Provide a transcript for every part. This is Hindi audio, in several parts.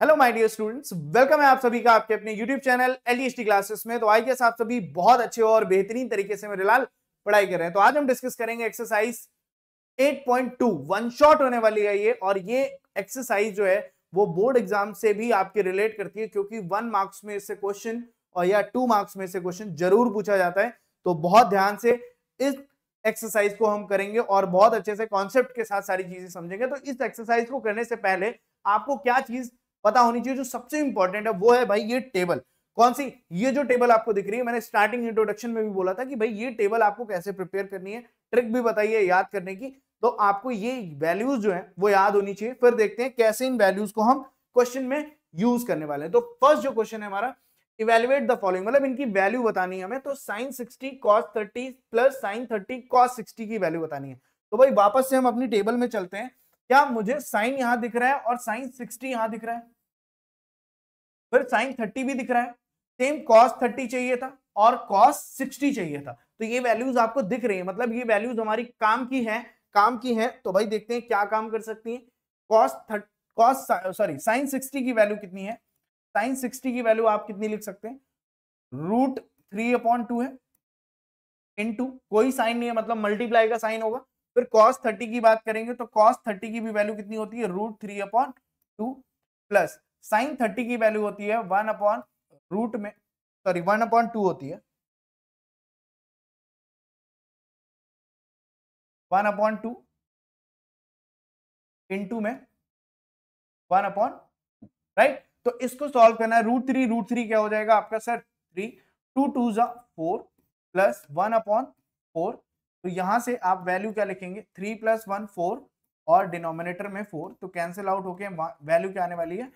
Hello my dear students, welcome है आप सभी का आपके अपने यूट्यूब चैनल एलडीएसटी क्लासेस में। तो आई गेस आप सभी बहुत अच्छे और बेहतरीन तरीके से मेरे लाल पढ़ाई कर रहे हैं। तो आज हम डिस्कस करेंगे एक्सरसाइज 8.2 वन शॉट होने वाली है ये। और ये एक्सरसाइज जो है वो बोर्ड एग्जाम से भी आपके रिलेट करती है, क्योंकि 1 मार्क्स में इससे क्वेश्चन और या 2 मार्क्स में से क्वेश्चन जरूर पूछा जाता है। तो बहुत ध्यान से इस एक्सरसाइज को हम करेंगे और बहुत अच्छे से कॉन्सेप्ट के साथ सारी चीजें समझेंगे। तो इस एक्सरसाइज को करने से पहले आपको क्या चीज पता होनी चाहिए, जो सबसे इंपॉर्टेंट है वो है भाई ये टेबल। कौन सी? ये जो टेबल आपको दिख रही है, मैंने स्टार्टिंग इंट्रोडक्शन में भी बोला था कि भाई ये टेबल आपको कैसे प्रिपेयर करनी है, ट्रिक भी बताइए याद करने की। तो आपको ये वैल्यूज जो है वो याद होनी चाहिए। फिर देखते हैं कैसे इन वैल्यूज को हम क्वेश्चन में यूज करने वाले हैं। तो फर्स्ट जो क्वेश्चन है हमारा, इवेल्युएट द फॉलोइंग, मतलब इनकी वैल्यू बतानी है हमें। तो sin 60 cos 30 plus sin 30 cos 60 की वैल्यू बतानी है। तो भाई वापस से हम अपनी टेबल में चलते हैं। क्या मुझे साइन यहां दिख रहा है और sin 60 यहां दिख रहा है, फिर sin 30 भी दिख रहा है, सेम cos 30 चाहिए था और cos 60 चाहिए था। तो ये वैल्यूज आपको दिख रही है, मतलब ये वैल्यूज हमारी काम की है। तो भाई देखते हैं क्या काम कर सकती है। sin 60 की वैल्यू कितनी है? sin 60 की वैल्यू आप कितनी लिख सकते हैं? √3/2 है, इनटू कोई साइन नहीं है मतलब मल्टीप्लाई का साइन होगा। फिर cos 30 की बात करेंगे तो cos 30 की भी वैल्यू कितनी होती है? √3/2 प्लस sin 30 की वैल्यू होती है 1/2 होती है, 1/2 इंटू में 1/, राइट। तो इसको सॉल्व करना है। √3 क्या हो जाएगा आपका सर? 3, 2 2 4 प्लस 1/4। तो यहां से आप वैल्यू क्या लिखेंगे? 3 + 1 4 और डिनोमिनेटर में 4, तो कैंसिल आउट होके वैल्यू क्या आने वाली है?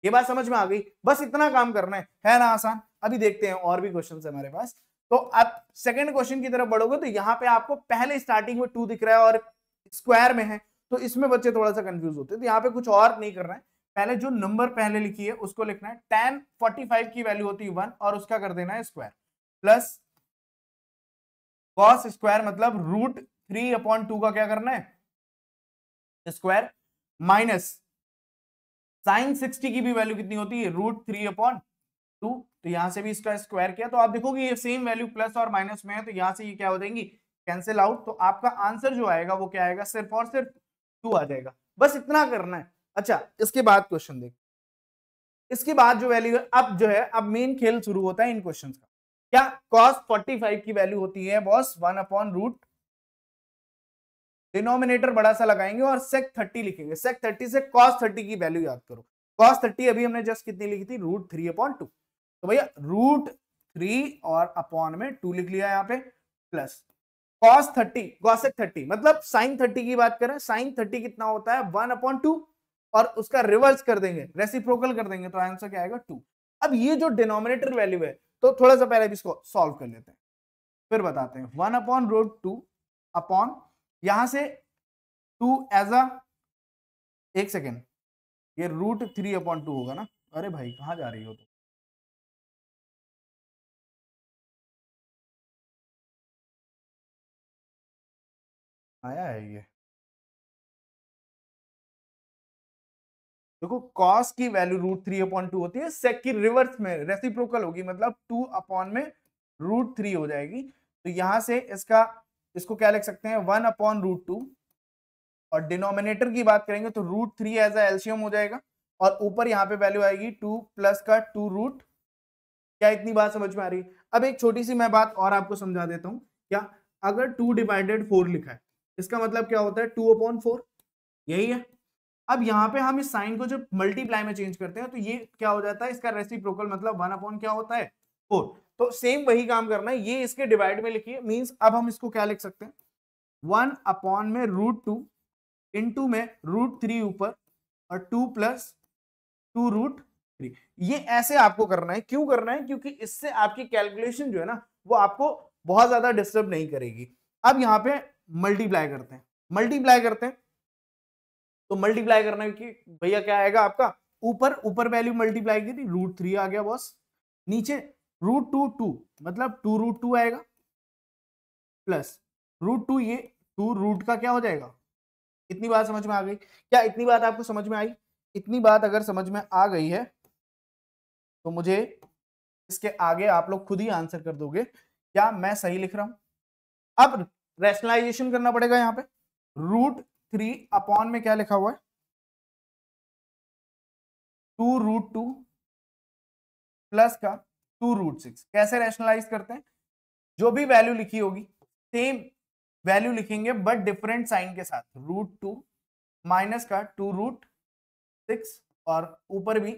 ये बात समझ में आ गई? बस इतना काम करना है ना आसान। अभी देखते हैं और भी क्वेश्चन है हमारे पास। तो आप सेकंड क्वेश्चन की तरफ बढ़ोगे तो यहाँ पे आपको पहले स्टार्टिंग में 2 दिख रहा है और स्क्वायर में है, तो इसमें बच्चे थोड़ा सा कंफ्यूज होते हैं। तो यहाँ पे कुछ और नहीं करना है, पहले जो नंबर पहले लिखी है उसको लिखना है। tan 45 की वैल्यू होती है 1 और उसका कर देना है स्क्वायर, प्लस cos स्क्वायर मतलब √3/2 का क्या करना है? स्क्वायर, माइनस sin 60 की भी वैल्यू कितनी होती है? √3/2। तो यहां से भी इसका स्क्वायर किया तो आप देखोगे ये सेम वैल्यू प्लस और माइनस में है, तो यहां से ये क्या हो जाएंगी? Cancel out. तो आपका आंसर जो आएगा वो क्या आएगा? सिर्फ और सिर्फ 2 आ जाएगा। बस इतना करना है। अच्छा, इसके बाद क्वेश्चन देख, इसके बाद जो वैल्यू अब जो है, अब मेन खेल शुरू होता है इन क्वेश्चन का। क्या cos 45 की वैल्यू होती है बॉस 1/√, डिनोमिनेटर बड़ा सा लगाएंगे और sec 30 लिखेंगे। sec 30 से cos 30 की वैल्यू याद करो। cos 30 अभी हमने जस्ट कितनी लिखी थी? √3/2। तो भैया √3 और अपॉन में 2 लिख लिया यहाँ पे, प्लस cos 30 cosec 30 मतलब sin 30 की बात करें, sin 30 कितना होता है? 1/2 और उसका रिवर्स कर देंगे, रेसिप्रोकल कर देंगे, तो आंसर क्या आएगा? 2। अब ये जो डिनोमिनेटर वैल्यू है, तो थोड़ा सा पहले इसको सॉल्व कर लेते हैं फिर बताते हैं। 1/√2 अपॉन यहां से 2 एज अ, एक सेकेंड, ये √3/2 होगा ना? अरे भाई कहां जा रही हो तुम? आया है ये, देखो cos की वैल्यू √3/2 होती है, sec की रिवर्स में रेसिप्रोकल होगी, मतलब 2/√3 हो जाएगी। तो यहां से इसको क्या लिख सकते हैं? 1/√2 और डिनोमिनेटर की बात करेंगे तो √3 एज अ एलसीएम हो जाएगा और ऊपर यहाँ पे वैल्यू आएगी 2 प्लस का 2 रूट। क्या इतनी बात समझ में आ रही है? अब एक छोटी सी मैं बात और आपको समझा देता हूं। क्या अगर 2/4 लिखा है, इसका मतलब क्या होता है? 2/4, यही है। अब यहाँ पे हम इस साइन को जब मल्टीप्लाई में चेंज करते हैं तो ये क्या हो जाता है? इसका रेसिप्रोकल मतलब 1/, क्या होता है? 4। तो सेम वही काम करना है, ये इसके डिवाइड में लिखिए। मींस अब हम इसको क्या लिख सकते हैं? 1/, में √2 इंटू में √3 ऊपर और 2 प्लस 2√3। ये ऐसे आपको करना है। क्यों करना है? क्योंकि इससे आपकी कैलकुलेशन जो है ना वो आपको बहुत ज्यादा डिस्टर्ब नहीं करेगी। अब यहाँ पे मल्टीप्लाई करते हैं, तो मल्टीप्लाई करना कि भैया क्या आएगा आपका? ऊपर ऊपर वैल्यू मल्टीप्लाई की थी, √3 आ गया बॉस। नीचे √2 मतलब 2√2 आएगा, प्लस √2, ये 2 रूट का क्या हो जाएगा? इतनी बात समझ में आ गई? क्या इतनी बात आपको समझ में आई? इतनी बात अगर समझ में आ गई है तो मुझे इसके आगे आप लोग खुद ही आंसर कर दोगे, क्या मैं सही लिख रहा हूं? अब रैशनलाइजेशन करना पड़ेगा यहां पे। √3 अपॉन में क्या लिखा हुआ है? 2√2 प्लस का 2√6। कैसे रैशनलाइज करते हैं? जो भी वैल्यू लिखी होगी सेम वैल्यू लिखेंगे बट डिफरेंट साइन के साथ। √2 माइनस का 2√6 और ऊपर भी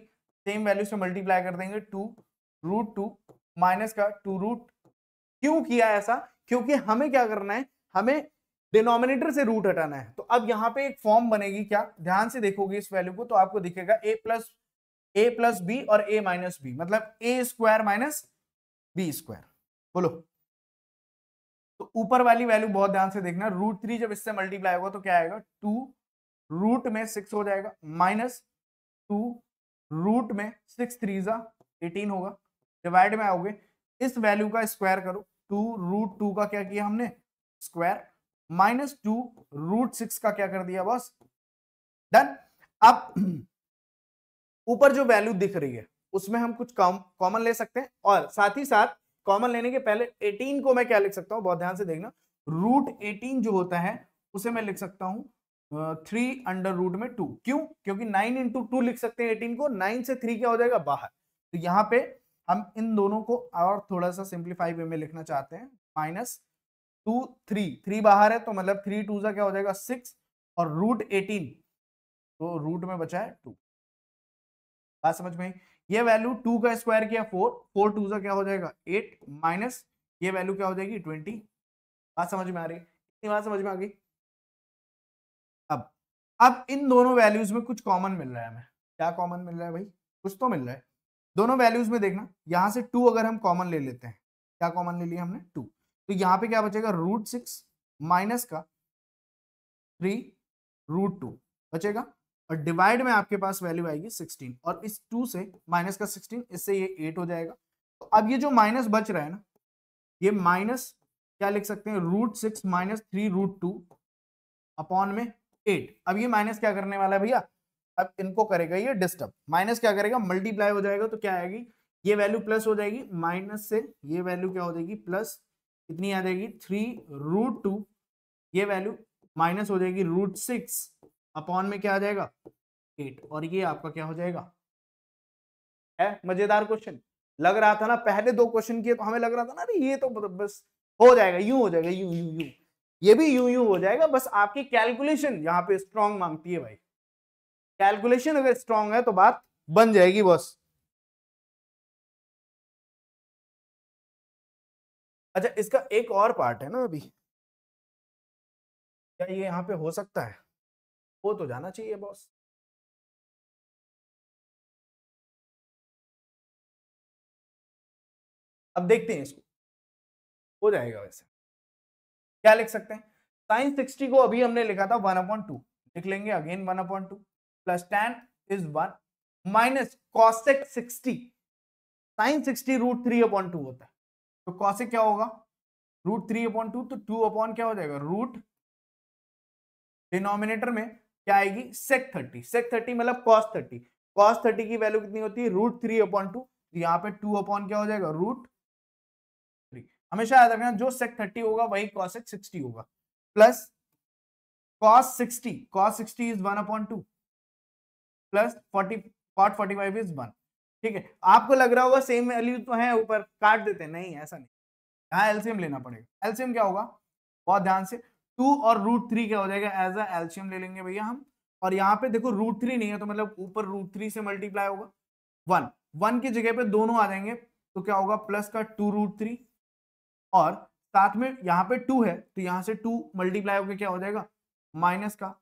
सेम वैल्यू से मल्टीप्लाई कर देंगे 2√2 माइनस का 2√। क्यों किया ऐसा? क्योंकि हमें क्या करना है, हमें डिनोमिनेटर से रूट हटाना है। तो अब यहां पे एक फॉर्म बनेगी, क्या ध्यान से देखोगे इस वैल्यू को तो आपको दिखेगा a प्लस बी और a माइनस बी, मतलब a square minus B square. बोलो। तो ऊपर वाली वैल्यू बहुत ध्यान से देखना, √3 जब इससे मल्टीप्लाई होगा तो क्या आएगा? 2 रूट में 6 हो जाएगा माइनस 2 रूट में 6 3 18 होगा। डिवाइड में आओगे, इस वैल्यू का स्क्वायर करो। 2√2 का क्या किया हमने? स्क्वायर माइनस 2√6 का क्या कर दिया बॉस? डन। अब ऊपर जो वैल्यू दिख रही है उसमें हम कुछ कॉमन ले सकते हैं, और साथ ही साथ कॉमन लेने के पहले 18 को मैं क्या लिख सकता हूं, बहुत ध्यान से देखना। √18 जो होता है उसे मैं लिख सकता हूं 3√2। क्यों? क्योंकि 9 इंटू 2 लिख सकते हैं 18 को, 9 से 3 क्या हो जाएगा? बाहर। तो यहां पे हम इन दोनों को और थोड़ा सा सिंप्लीफाई वे में लिखना चाहते हैं। -2 3 बाहर है तो मतलब 3 2 क्या हो जाएगा? 6 और √18 तो रूट में बचा है 2। बात समझ में? ये वैल्यू 2 का स्क्वायर किया 4, 4 2 क्या हो जाएगा? 8 माइनस ये वैल्यू क्या हो जाएगी? 20। बात समझ में आ रही है? इतनी बात समझ में आ गई? अब इन दोनों वैल्यूज में कुछ कॉमन मिल रहा है हमें। क्या कॉमन मिल रहा है भाई? कुछ तो मिल रहा है। दोनों वैल्यूज में देखना, यहां से 2 अगर हम कॉमन ले लेते हैं, क्या कॉमन ले लिया हमने? 2। तो यहां पे क्या बचेगा? √6 माइनस का 3√2 बचेगा, और डिवाइड में आपके पास वैल्यू आएगी 16, और इस 2 से माइनस का 16, इससे ये 8 हो जाएगा। तो अब ये जो माइनस बच रहा है ना, ये माइनस क्या लिख सकते हैं? √6 माइनस 3√2 अपॉन में 8। अब ये माइनस क्या करने वाला है भैया? अब इनको करेगा ये डिस्टर्ब। माइनस क्या करेगा? मल्टीप्लाई हो जाएगा तो क्या आएगी? ये वैल्यू प्लस हो जाएगी, माइनस से ये वैल्यू क्या हो जाएगी? प्लस। कितनी आ जाएगी? 3√2। ये वैल्यू माइनस हो जाएगी √6 अपॉन में क्या आ जाएगा? 8, और ये आपका क्या हो जाएगा? है मजेदार क्वेश्चन। लग रहा था ना, पहले 2 क्वेश्चन किए तो हमें लग रहा था ना अरे ये तो बस हो जाएगा, यूं हो जाएगा, यूं यूं यूं। ये भी यूं यूं हो जाएगा, बस आपकी कैलकुलेशन यहाँ पे स्ट्रांग मांगती है भाई। कैलकुलेशन अगर स्ट्रांग है तो बात बन जाएगी बॉस। अच्छा, इसका एक और पार्ट है ना अभी, क्या ये यहाँ पे हो सकता है? हो तो जाना चाहिए बॉस। अब देखते हैं इसको, हो जाएगा वैसे। क्या लिख सकते हैं? sin 60 को अभी हमने लिखा था 1/2, लिख लेंगे again 1/2 plus tan is 1 minus cosec 60। sin 60 √3/2 होता है, तो cosec क्या होगा? √3/2, तो 2 अपॉन क्या हो जाएगा? रूट डिनोमिनेटर में क्या आएगी? sec 30। sec 30 मतलब cos 30। cos 30 की वैल्यू कितनी होती है? √3/2। तो यहाँ पे 2 अपॉन क्या हो जाएगा? √3। हमेशा याद रखना, जो sec 30 होगा वही cosec 60 होगा, plus cos 60 is 1/2 plus 40 cot 45 is 1। ठीक है, आपको लग रहा होगा सेम वैल्यू तो है ऊपर, काट देते हैं, नहीं ऐसा नहीं, यहाँ एलसीएम लेना पड़ेगा। एलसीएम क्या होगा? बहुत ध्यान से, 2 और √3 क्या हो जाएगा? एज अ एलसीएम ले लेंगे भैया हम। और यहाँ पे देखो √3 नहीं है तो मतलब ऊपर √3 से मल्टीप्लाई होगा 1, 1 की जगह पे दोनों आ जाएंगे तो क्या होगा? प्लस का 2√3, और साथ में यहाँ पे 2 है तो यहाँ से 2 मल्टीप्लाई होकर क्या हो जाएगा? माइनस का।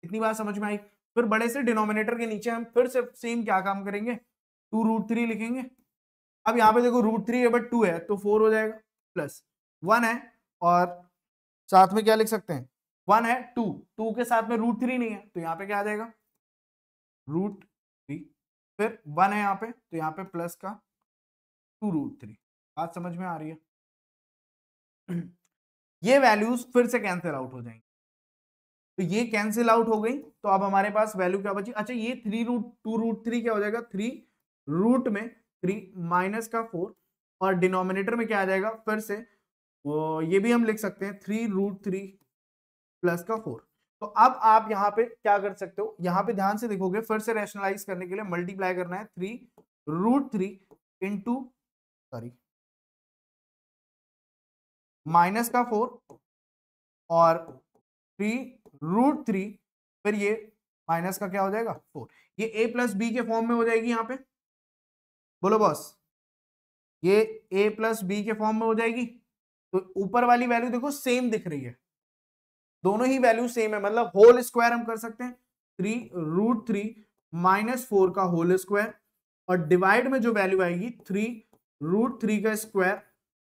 इतनी बात समझ में आई? फिर बड़े से डिनोमिनेटर के नीचे हम फिर से सेम क्या काम करेंगे? 2√3 लिखेंगे। अब यहाँ पे देखो √3 है बट 2 है तो 4 हो जाएगा, प्लस 1 है और साथ में क्या लिख सकते हैं? 1 है, 2 के साथ में √3 नहीं है तो यहाँ पे क्या आ जाएगा? √3। फिर 1 है यहाँ पे तो यहाँ पे प्लस का 2√3। बात समझ में आ रही है? ये वैल्यूज फिर से कैंसिल आउट हो जाएंगी। तो ये कैंसिल आउट हो गई, तो अब हमारे पास वैल्यू क्या बची? अच्छा ये 3√2√3 क्या हो जाएगा? 3 रूट में 3 माइनस का 4 और डिनोमिनेटर में क्या आ जाएगा? फिर से वो ये भी हम लिख सकते हैं 3√3 प्लस का 4। तो अब आप यहाँ पे क्या कर सकते हो? यहाँ पे ध्यान से देखोगे, फिर से रैशनलाइज करने के लिए मल्टीप्लाई करना है 3√3 इंटू सॉरी माइनस का 4 और 3√3 फिर ये माइनस का क्या हो जाएगा? 4। ये a प्लस बी के फॉर्म में हो जाएगी यहाँ पे, बोलो बॉस, ये a प्लस बी के फॉर्म में हो जाएगी। तो ऊपर वाली वैल्यू देखो सेम दिख रही है, दोनों ही वैल्यू सेम है, मतलब होल स्क्वायर हम कर सकते हैं 3√3 माइनस 4 का होल स्क्वायर और डिवाइड में जो वैल्यू आएगी 3√3 का स्क्वायर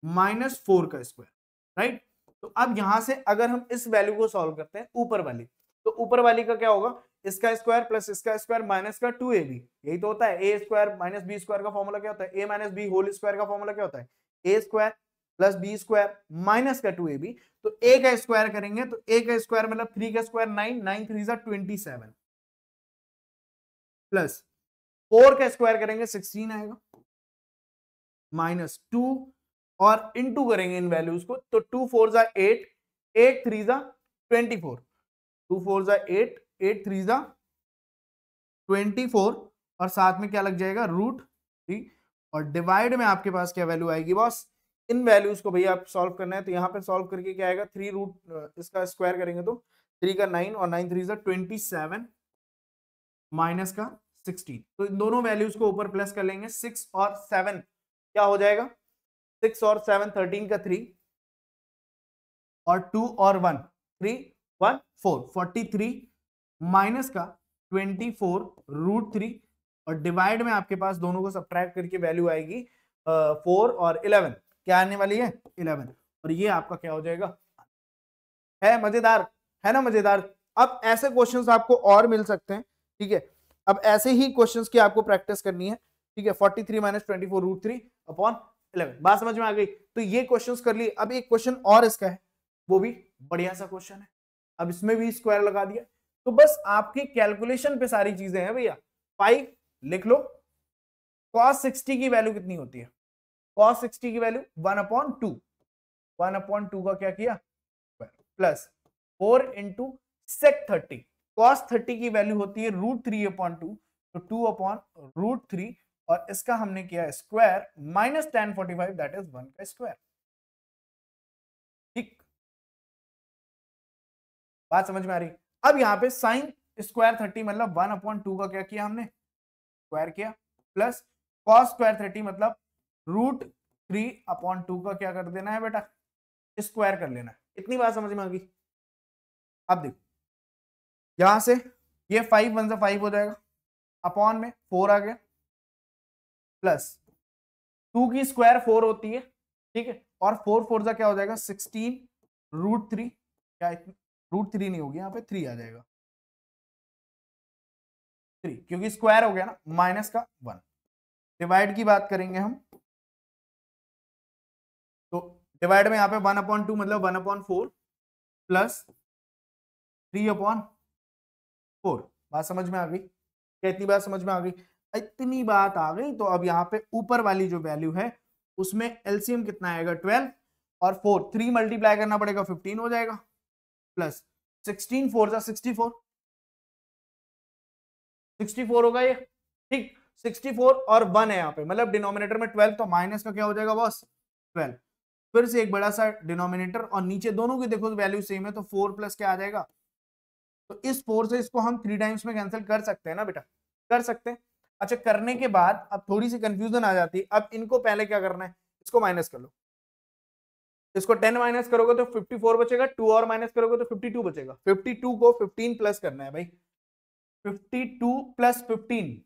माइनस 4 का स्क्वायर, राइट। तो अब यहां से अगर हम इस वैल्यू को सॉल्व करते हैं ऊपर वाली, तो ऊपर वाली का क्या होगा? इसका स्क्वायर प्लस इसका स्क्वायर माइनस का 2ab, यही तो होता है। A square minus B square का फॉर्मूला क्या होता है? A minus B whole square का फॉर्मूला क्या होता है? A square plus B square minus का 2ab। तो ए का स्क्वायर करेंगे तो ए का स्क्वायर मतलब 3 का स्क्वायर 9, 9 3 27 प्लस 4 का स्क्वायर करेंगे 16 आएगा माइनस 2 और इनटू करेंगे इन वैल्यूज को, तो 2 4 जा 8, 8 3 जा 24, 2 4 जा 8, 8 3 जा 24 और साथ में क्या लग जाएगा? √3 और डिवाइड में आपके पास क्या वैल्यू आएगी बॉस? इन वैल्यूज को भैया आप सॉल्व करना है, तो यहाँ पे सॉल्व करके क्या आएगा? 3 रूट इसका स्क्वायर करेंगे तो 3 का 9 और 9 3 जा 27 माइनस का 16। तो इन दोनों वैल्यूज को ऊपर प्लस कर लेंगे, 6 और 7 क्या हो जाएगा? 6 और 7 13 का 3 और 2 और 1 3 1 4 43 माइनस का 24√3 और डिवाइड में आपके पास दोनों को सब्ट्रैक्ट करके वैल्यू आएगी 4 और 11, क्या आने वाली है? 11। और ये आपका क्या हो जाएगा? है मजेदार, है ना मजेदार। अब ऐसे क्वेश्चंस आपको और मिल सकते हैं, ठीक है। अब ऐसे ही क्वेश्चंस की आपको प्रैक्टिस करनी है, ठीक है। 43 माइनस 24√3 अपॉन 11, बात समझ में आ गई? तो ये क्वेश्चंस कर लिए। अब एक क्वेश्चन और इसका है, वो भी बढ़िया सा क्वेश्चन है। अब इसमें भी स्क्वायर लगा दिया, तो बस आपकी कैलकुलेशन पे सारी चीजें हैं भैया। 5 लिख लो। cos 60 की वैल्यू कितनी होती है? cos 60 की वैल्यू 1/2, 1/2 का क्या किया? प्लस 4 इंटू sec 30, cos 30 की वैल्यू होती है √3/2, तो 2/√3 और इसका हमने किया square minus tan 45 that is 1 का स्क्वायर। ठीक, बात समझ में आ रही? अब यहाँ पे साइन स्क्वायर 30 मतलब 1/2 का क्या किया हमने? स्क्वायर किया, प्लस कॉस स्क्वायर 30 मतलब √3/2 का क्या कर देना है बेटा? स्क्वायर कर लेना है। इतनी बात समझ में आ गई? अब देखो यहां से ये 5 1 से 5 हो जाएगा, अपॉन में 4 आ गया, प्लस 2 की स्क्वायर 4 होती है, ठीक है। और 4 4 का क्या हो जाएगा? 16√3, क्या √3 नहीं होगी यहाँ पे, 3 आ जाएगा, 3 क्योंकि स्क्वायर हो गया ना, माइनस का 1। डिवाइड की बात करेंगे हम, तो डिवाइड में यहाँ पे 1/2 मतलब 1/4 प्लस 3/4। बात समझ में आ गई? क्या इतनी बात समझ में आ गई? इतनी बात आ गई तो अब यहाँ पे ऊपर वाली जो वैल्यू है उसमें एलसीएम कितना आएगा? 12 और 4 3 मल्टीप्लाई करना पड़ेगा, 15 हो जाएगा, प्लस 16 4 जा 64, 64 होगा ये, ठीक। 64 और 1 है यहाँ पे, मतलब डिनोमिनेटर में 12, तो माइनस का क्या हो जाएगा बॉस? 12। फिर से एक बड़ा सा डिनोमिनेटर और नीचे दोनों की देखो वैल्यू सेम है, तो 4 प्लस क्या आ जाएगा? तो इस 4 से इसको हम 3 टाइम्स में कैंसिल कर सकते हैं ना बेटा? कर सकते हैं। अच्छा, करने के बाद अब थोड़ी सी कंफ्यूजन आ जाती है। अब इनको पहले क्या करना है? इसको माइनस कर लो। इसको 10 माइनस करोगे तो 54 बचेगा, 2 और माइनस करोगे तो 52 बचेगा। 52 को 15 प्लस करना है भाई, 52 प्लस 15,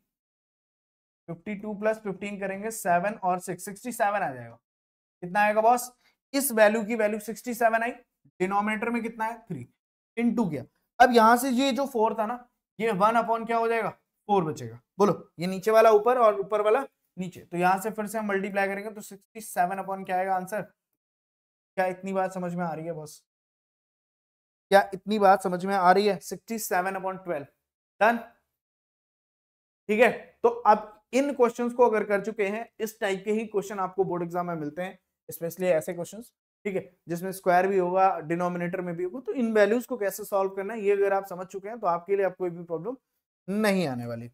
52 प्लस 15 करेंगे 7 और 6 67 आ जाएगा। कितना आएगा बॉस? इस वैल्यू की वैल्यू 67 आई, डिनोमिनेटर में कितना है? 3, इनटू किया। अब यहां से ये जो 4 था ना, ये 1 अपॉन क्या हो जाएगा? 4 बचेगा। बोलो, ये नीचे वाला ऊपर और ऊपर वाला नीचे, तो यहां से फिर से हम मल्टीप्लाई करेंगे तो 67 अपॉन क्या आएगा आंसर? क्या इतनी बात समझ में आ रही है बॉस? क्या इतनी बात समझ में आ रही है? 67/12 डन। ठीक है, तो अब इन क्वेश्चंस को अगर कर चुके हैं, इस टाइप के ही क्वेश्चन आपको बोर्ड एग्जाम में मिलते हैं, स्पेशली ऐसे क्वेश्चंस, ठीक है, जिसमें स्क्वायर भी होगा, डिनोमिनेटर में भी होगा। तो इन वैल्यूज को कैसे सॉल्व करना है, ये अगर आप समझ चुके हैं तो आपके लिए अब कोई भी प्रॉब्लम नहीं आने वाली।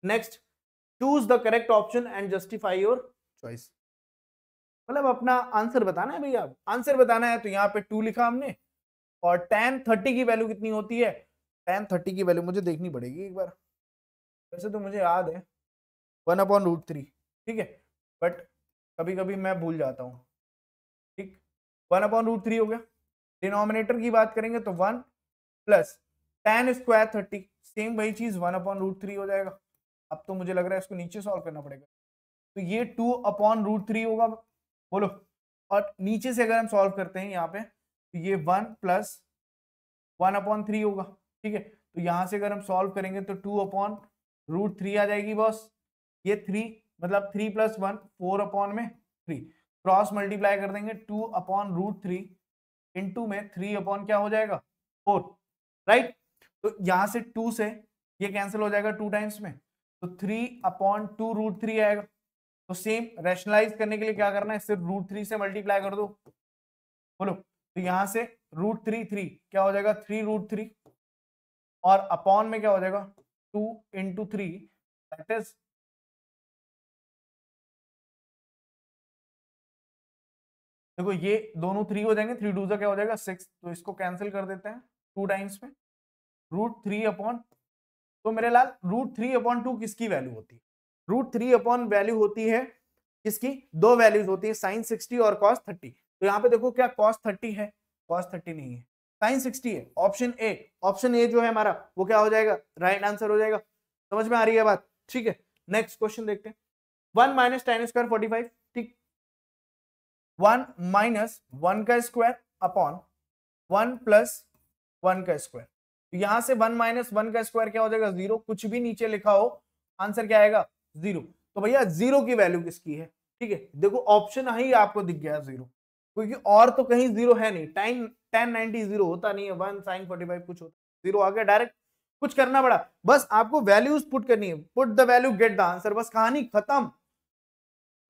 Next, choose the correct option and justify your choice. मतलब अपना आंसर बताना है भैया, आंसर बताना है। तो यहाँ पे 2 लिखा हमने, और tan 30 की वैल्यू कितनी होती है? tan 30 की वैल्यू मुझे देखनी पड़ेगी एक बार, वैसे तो मुझे याद है 1/√3, ठीक है, बट कभी कभी मैं भूल जाता हूँ। ठीक, 1/√3 हो गया। डिनोमिनेटर की बात करेंगे तो 1 प्लस tan स्क्वायर 30, सेम वही चीज 1/√3 हो जाएगा। अब तो मुझे लग रहा है इसको नीचे सॉल्व करना पड़ेगा, तो ये 2/√3 होगा, बोलो। और नीचे से अगर हम सॉल्व करते हैं यहाँ पे, तो ये 1 प्लस 1/3 होगा, ठीक है। तो यहां से अगर हम सॉल्व करेंगे तो 2/√3 आ जाएगी बॉस। ये 3 मतलब 3 + 1 4/3, क्रॉस मल्टीप्लाई कर देंगे 2/√3 इंटू में 3 क्या हो जाएगा 4, राइट। तो यहां से 2 से ये कैंसिल हो जाएगा 2 टाइम्स में, तो 3/2√3 आएगा। तो सेम रैशनलाइज करने के लिए क्या करना है, सिर्फ √3 से मल्टीप्लाई कर दो, बोलो। तो यहां से √3 क्या हो जाएगा 3√3, और अपॉन में क्या हो जाएगा 2 × 3, दैट इज, देखो ये दोनों 3 हो जाएंगे, 3 2 क्या हो जाएगा 6, तो इसको कैंसिल कर देते हैं 2 टाइम्स में, √3 तो मेरे लाल √3/2 किसकी वैल्यू होती है? √3 वैल्यू होती है किसकी? दो वैल्यूज होती है, sin 60 और cos 30। तो यहाँ पे देखो क्या cos 30 है, cos 30 नहीं है, sin 60 है। ऑप्शन ए जो है हमारा वो क्या हो जाएगा, राइट आंसर हो जाएगा। समझ में आ रही है बात? ठीक है, नेक्स्ट क्वेश्चन देखते हैं। 1 - tan स्क्वायर 45, ठीक, 1 - 1 का स्क्वायर अपॉन 1 + 1 का स्क्वायर। यहां से 1 - 1 का स्क्वायर क्या हो जाएगा 0, कुछ भी नीचे लिखा हो आंसर क्या आएगा 0। तो भैया 0 की वैल्यू किसकी है? ठीक है, देखो ऑप्शन ही आपको दिख गया 0, क्योंकि और तो कहीं 0 है नहीं। tan 90 0 होता नहीं है, 1 sin 45 कुछ होता, 0 आ गया डायरेक्ट। कुछ करना पड़ा, बस आपको वैल्यूज पुट करनी है, put the value get the answer, बस कहानी खत्म,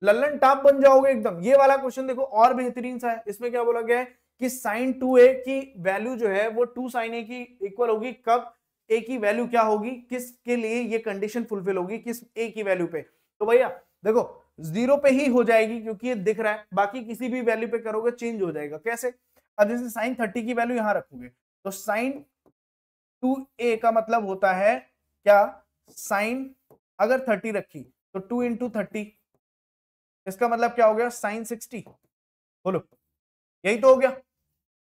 लल्लन टाप बन जाओगे एकदम। ये वाला क्वेश्चन देखो और बेहतरीन सा है, इसमें क्या बोला गया है कि sin 2a की वैल्यू जो है वो 2 sin a की इक्वल होगी, कब a की वैल्यू क्या होगी, किसके लिए ये कंडीशन फुलफिल होगी, किस a की वैल्यू पे। तो भैया देखो 0 पे ही हो जाएगी क्योंकि ये दिख रहा है, बाकी किसी भी वैल्यू पे करोगे चेंज हो जाएगा। कैसे? अब जैसे sin 30 की वैल्यू यहां रखोगे तो sin 2a का मतलब होता है क्या, sin अगर 30 रखी तो 2 × 30, इसका मतलब क्या हो गया sin 60, बोलो, यही तो हो गया,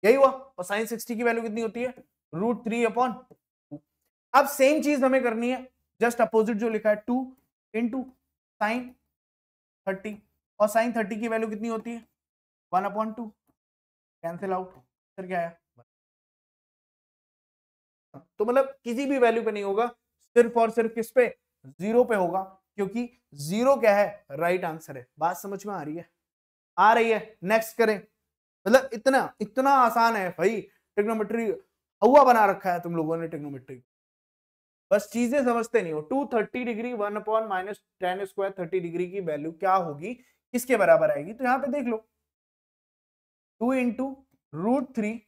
यही हुआ। और sin 60 की वैल्यू कितनी होती है √3/2। अब सेम चीज हमें करनी है, जस्ट अपोजिट जो लिखा है 2 × sin 30, और sin 30 की वैल्यू कितनी होती है 1/2, कैंसिल आउट, फिर क्या आया। तो मतलब किसी भी वैल्यू पे नहीं होगा, सिर्फ और सिर्फ किस पे, 0 पे होगा, क्योंकि 0 क्या है, राइट आंसर है। बात समझ में आ रही है? आ रही है। नेक्स्ट करें, मतलब इतना इतना आसान है भाई, ट्रिग्नोमेट्री हवा बना रखा है तुम लोगों ने ट्रिग्नोमेट्री, बस चीजें समझते नहीं हो। 230 डिग्री 1/- tan स्क्वायर 30 डिग्री की वैल्यू क्या होगी, किसके बराबर आएगी? तो यहां पे देख लो 2 × √3,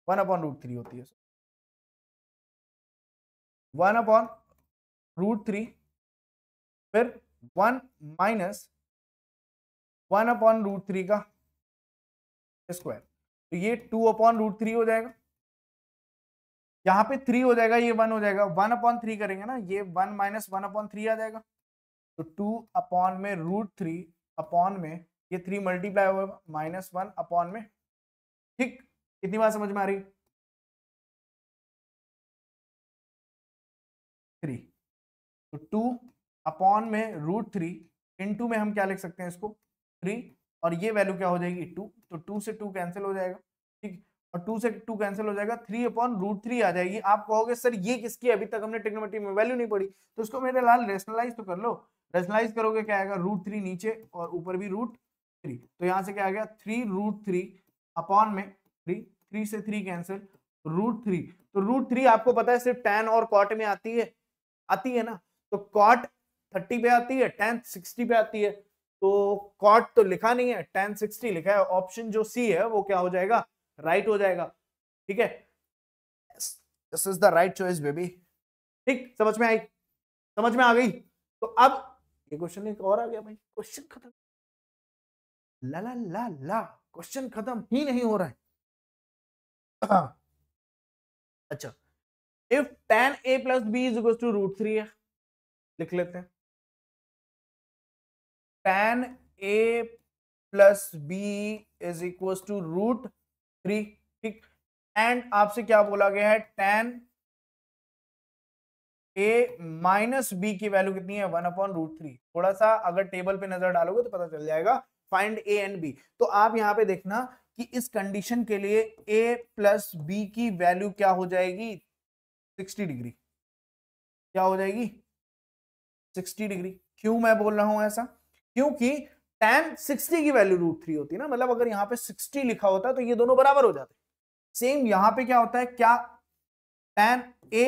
1/√3 होती है, 1/√3, फिर 1 - 1/√3 का स्क्वायर, तो ये 2/√3 हो जाएगा। यहाँ पे 3 हो जाएगा, ये 1 हो जाएगा, 1/3 करेंगे ना, ये 1 - 1/3 आ जाएगा। तो 2/√3 अपॉन में ये 3 मल्टीप्लाई होगा -1/में, ठीक। कितनी बात समझ में आ रही? 3, तो 2/√3 इंटू में हम क्या लिख सकते हैं इसको 3, और ये वैल्यू क्या हो जाएगी 2, तो 2 से 2 कैंसिल हो जाएगा, ठीक। और 2 से 2 कैंसिल हो जाएगा, 3/√3 आ जाएगी। आप कहोगे सर ये किसकी, अभी तक हमने ट्रिग्नोमेट्री में वैल्यू नहीं पढ़ी, तो इसको मेरे लाल रेशनलाइज तो कर लो। रेशनलाइज करोगे क्या आएगा √3 नीचे और ऊपर भी √3, तो यहां से क्या आ गया 3√3 अपॉन में 3, 3 से 3 कैंसिल, √3, तो √3 आपको पता है सिर्फ tan और cot में आती है ना, तो cot 30 पे आती है, tan 60 पे आती है, तो cot तो लिखा नहीं है, tan 60 लिखा है। ऑप्शन जो सी है वो क्या हो जाएगा, राइट हो जाएगा। ठीक है, this is the right choice baby. ठीक, समझ में आई, समझ में आ गई। तो अब ये क्वेश्चन एक और आ गया भाई, क्वेश्चन खत्म, ला ला ला ला, क्वेश्चन खत्म ही नहीं हो रहा है। अच्छा, if tan a plus b is equals to √3 है, लिख लेते हैं tan a plus b is equals to √3। ठीक, एंड आपसे क्या बोला गया है, tan a माइनस बी की वैल्यू कितनी है, 1/√3। थोड़ा सा अगर टेबल पे नजर डालोगे तो पता चल जाएगा, फाइंड a एंड b। तो आप यहां पे देखना कि इस कंडीशन के लिए a प्लस बी की वैल्यू क्या हो जाएगी, 60 डिग्री। क्या हो जाएगी, 60 डिग्री। क्यों मैं बोल रहा हूं ऐसा, क्योंकि tan 60 की वैल्यू √3 होती है ना, मतलब अगर यहां पे 60 लिखा होता तो ये दोनों बराबर हो जाते। सेम यहां पे क्या होता है, क्या tan a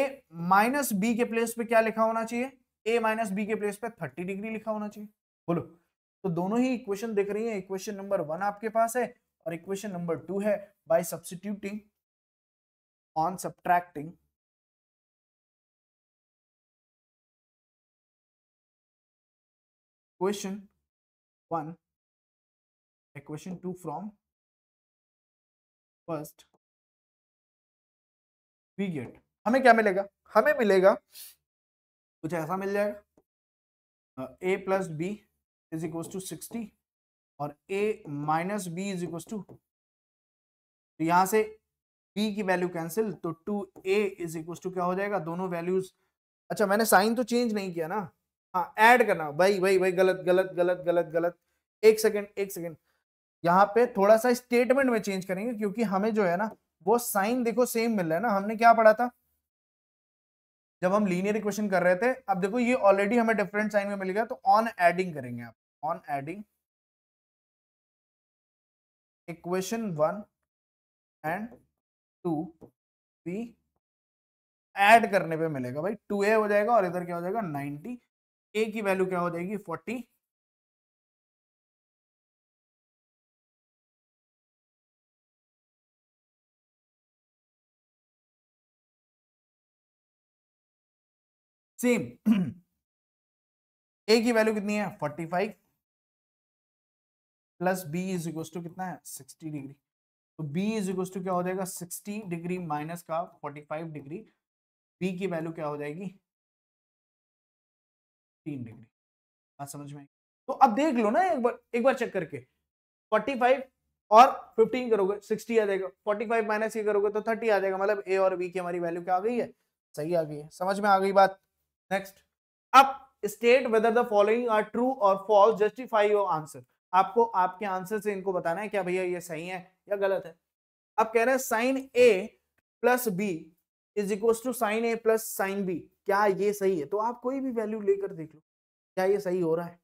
माइनस बी के प्लेस पे क्या लिखा होना चाहिए, a माइनस बी के प्लेस पे 30 डिग्री लिखा होना चाहिए। बोलो, तो दोनों ही इक्वेशन दिख रही है, इक्वेशन नंबर 1 आपके पास है और इक्वेशन नंबर 2 है। By substituting on subtracting equation 1 equation 2 from first, we get, हमें क्या मिलेगा, हमें मिलेगा कुछ ऐसा मिल जाएगा, a plus B is equal to 60 और a minus B is equal to, तो यहां से b की वैल्यू कैंसिल, तो 2a इज इक्वल टू क्या हो जाएगा, दोनों वैल्यूज। अच्छा, मैंने साइन तो चेंज नहीं किया ना, हाँ ऐड करना, भाई भाई भाई, गलत गलत गलत गलत गलत, एक सेकंड एक सेकंड, यहाँ पे थोड़ा सा स्टेटमेंट में चेंज करेंगे, क्योंकि हमें जो है ना वो साइन देखो सेम मिल रहा है ना। हमने क्या पढ़ा था जब हम लीनियर इक्वेशन कर रहे थे, अब देखो ये ऑलरेडी हमें डिफरेंट साइन में मिल गया, तो ऑन एडिंग करेंगे आप, ऑन एडिंग इक्वेशन 1 एंड 2 भी ऐड करने पे मिलेगा भाई, 2a हो जाएगा और इधर क्या हो जाएगा 90, a की वैल्यू क्या हो जाएगी 40, सेम a की वैल्यू कितनी है 45 plus b is equal to कितना है 60 डिग्री, तो b इज इक्वल टू क्या हो जाएगा 60 डिग्री माइनस का 45 डिग्री, b की वैल्यू क्या हो जाएगी 3 डिग्री। बात समझ में आई? तो अब देख लो ना, एक बार चेक करके, 45 और 15 करोगे 60 आ जाएगा, 45 माइनस ये करोगे तो 30 आ जाएगा, मतलब a और b की हमारी वैल्यू क्या आ गई है, सही आ गई है। समझ में आ गई बात। नेक्स्ट, अब state whether the following are true और फॉल्स, जस्टिफाई योर आंसर। आपको आपके आंसर से इनको बताना है क्या भैया ये सही है या गलत है। अब कह रहे हैं sine a plus B is equal to sine a plus sine B, क्या ये सही है, तो आप कोई भी वैल्यू लेकर देख लो, क्या ये सही हो रहा है,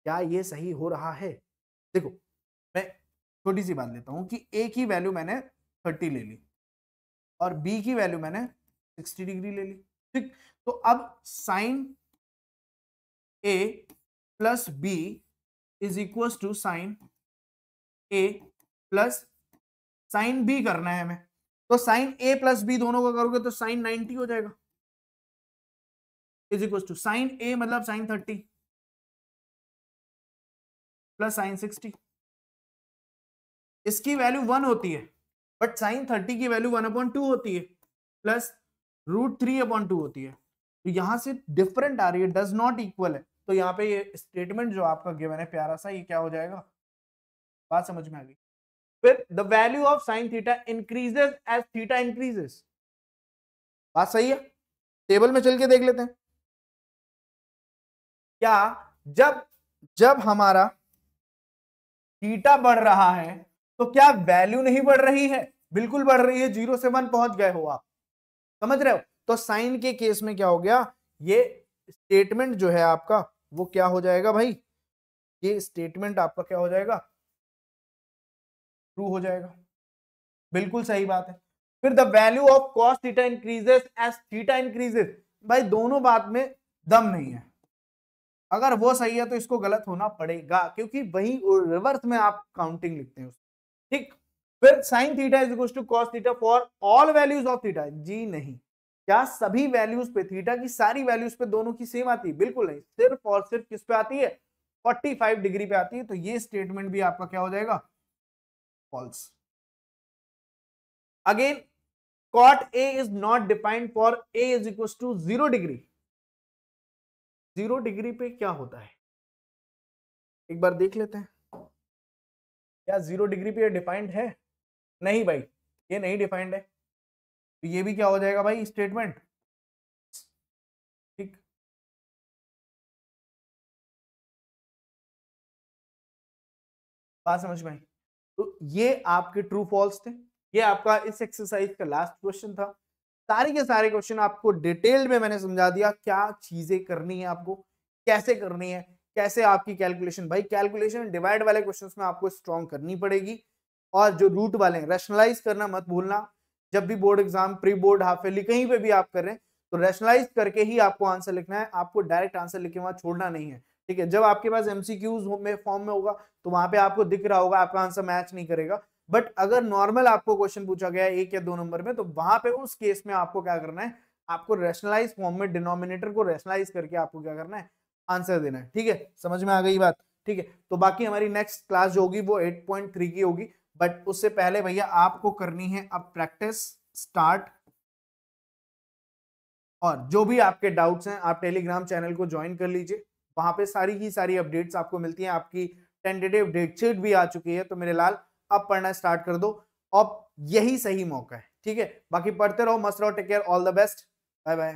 क्या ये सही हो रहा है। देखो, मैं छोटी सी बात लेता हूं कि a की वैल्यू मैंने 30 ले ली और b की वैल्यू मैंने 60 डिग्री ले ली। ठीक, तो अब sine a plus B is equal to sine a plus sine b करना है हमें, तो साइन a प्लस बी दोनों का करोगे तो साइन 90 हो जाएगा, is equal to sine a मतलब साइन 30 प्लस साइन 60, इसकी वैल्यू 1 होती है बट साइन 30 की वैल्यू 1/2 होती है, प्लस √3/2 होती है, तो यहां से डिफरेंट आ रही है, डज नॉट इक्वल है, तो यहाँ पे ये स्टेटमेंट जो आपका गिवन है प्यारा सा, ये क्या हो जाएगा, बात समझ में आ गई। फिर the value of sine theta increases as theta increases, बात सही है, टेबल में चल के देख लेते हैं। क्या जब जब हमारा थीटा बढ़ रहा है तो क्या वैल्यू नहीं बढ़ रही है, बिल्कुल बढ़ रही है, 0 से 1 पहुंच गए हो आप, समझ रहे हो। तो साइन के केस में क्या हो गया, ये स्टेटमेंट जो है आपका वो क्या हो जाएगा भाई, ये स्टेटमेंट आपका क्या हो जाएगा, ट्रू हो जाएगा। बिल्कुल सही बात है। फिर the value of cos theta increases as theta increases, भाई दोनों बात में दम नहीं है। अगर वो सही है तो इसको गलत होना पड़ेगा, क्योंकि वही रिवर्स में आप काउंटिंग लिखते हैं उसको, ठीक। फिर sine theta is equal to cos theta for all values of theta, जी नहीं। क्या सभी वैल्यूज पे, थीटा की सारी वैल्यूज पे दोनों की सेम आती है? बिल्कुल नहीं, सिर्फ और सिर्फ किस पे आती है? 45 डिग्री पे आती है। तो ये स्टेटमेंट भी आपका क्या हो जाएगा? False. Again cot A is not defined for A is equals to 0 degree. 0 degree पे क्या होता है एक बार देख लेते हैं। क्या 0 डिग्री पे ये डिफाइंड है? नहीं भाई, ये नहीं डिफाइंड है। तो ये भी क्या हो जाएगा भाई? स्टेटमेंट, ठीक। बात समझ में आई? तो ये आपके ट्रू फॉल्स थे। ये आपका इस एक्सरसाइज का लास्ट क्वेश्चन था। सारे के सारे क्वेश्चन आपको डिटेल में मैंने समझा दिया, क्या चीजें करनी है आपको, कैसे करनी है, कैसे आपकी कैलकुलेशन। भाई कैलकुलेशन डिवाइड वाले क्वेश्चंस में आपको स्ट्रॉन्ग करनी पड़ेगी, और जो रूट वाले हैं रैशनलाइज करना मत भूलना। जब भी board exam, pre board, half yearly, कहीं पे भी आप कर रहे हैं तो रैशनलाइज करके ही आपको आंसर लिखना है। आपको डायरेक्ट आंसर लिख के वहां छोड़ना नहीं है, ठीक है। जब आपके पास एमसीक्यूज में फॉर्म में होगा तो वहां पे आपको दिख रहा होगा आपका आंसर मैच नहीं करेगा। बट अगर नॉर्मल आपको क्वेश्चन पूछा गया है 1 या 2 नंबर में, तो वहां पे उस केस में आपको क्या करना है? आपको रैशनलाइज फॉर्म में डिनोमिनेटर को रैशनलाइज करके आपको क्या करना है? आंसर देना है, ठीक है। समझ में आ गई बात? ठीक है। तो बाकी हमारी नेक्स्ट क्लास जो होगी वो 8.3 की होगी, बट उससे पहले भैया आपको करनी है अब प्रैक्टिस स्टार्ट। और जो भी आपके डाउट्स हैं आप टेलीग्राम चैनल को ज्वाइन कर लीजिए, वहां पे सारी की सारी अपडेट्स आपको मिलती हैं। आपकी टेंटेटिव डेट शीट भी आ चुकी है। तो मेरे लाल अब पढ़ना स्टार्ट कर दो, अब यही सही मौका है, ठीक है। बाकी पढ़ते रहो, मस्त रहो, take care, all the best, bye bye.